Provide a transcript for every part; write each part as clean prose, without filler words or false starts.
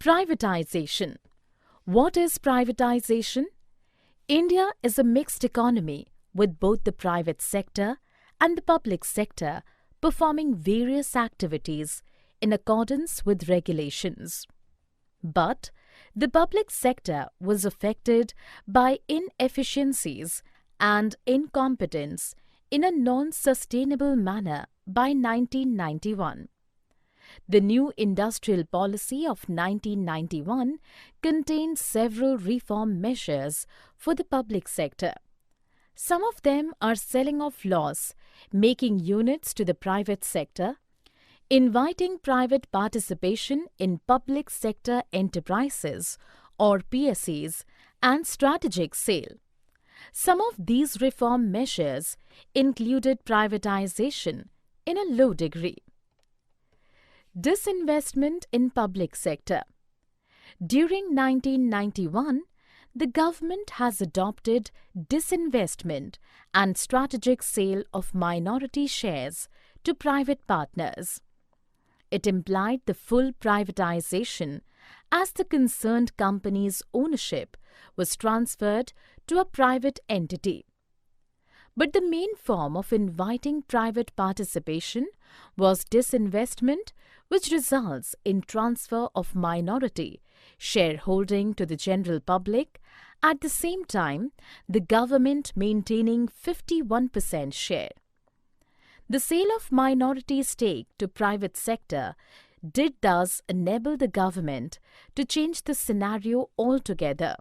Privatization. What is privatization? India is a mixed economy with both the private sector and the public sector performing various activities in accordance with regulations. But the public sector was affected by inefficiencies and incompetence in a non-sustainable manner by 1991. The new industrial policy of 1991 contained several reform measures for the public sector. Some of them are selling off loss, making units to the private sector, inviting private participation in public sector enterprises or PSEs, and strategic sale. Some of these reform measures included privatization in a low degree. Disinvestment in public sector. During 1991, the government has adopted disinvestment and strategic sale of minority shares to private partners. It implied the full privatization as the concerned company's ownership was transferred to a private entity. But the main form of inviting private participation was disinvestment, which results in transfer of minority shareholding to the general public, at the same time the government maintaining 51% share. The sale of minority stake to private sector did thus enable the government to change the scenario altogether.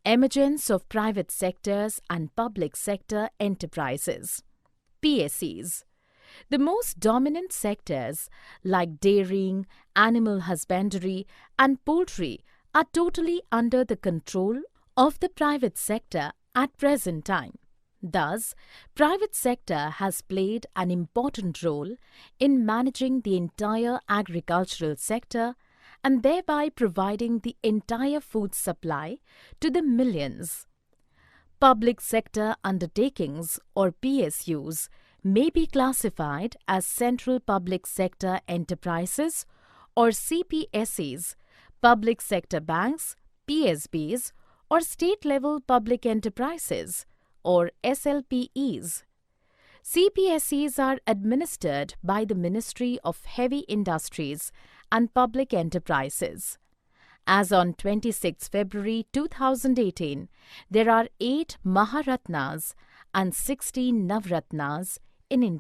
Emergence of private sectors and public sector enterprises, PSEs. The most dominant sectors like dairying, animal husbandry and poultry are totally under the control of the private sector at present time. Thus, private sector has played an important role in managing the entire agricultural sector and thereby providing the entire food supply to the millions. Public sector undertakings or PSUs may be classified as Central Public Sector Enterprises or CPSEs, Public Sector Banks, PSBs, or State-Level Public Enterprises or SLPEs. CPSEs are administered by the Ministry of Heavy Industries and Public Enterprises. As on 26 February 2018, there are 8 Maharatnas and 16 Navratnas in India.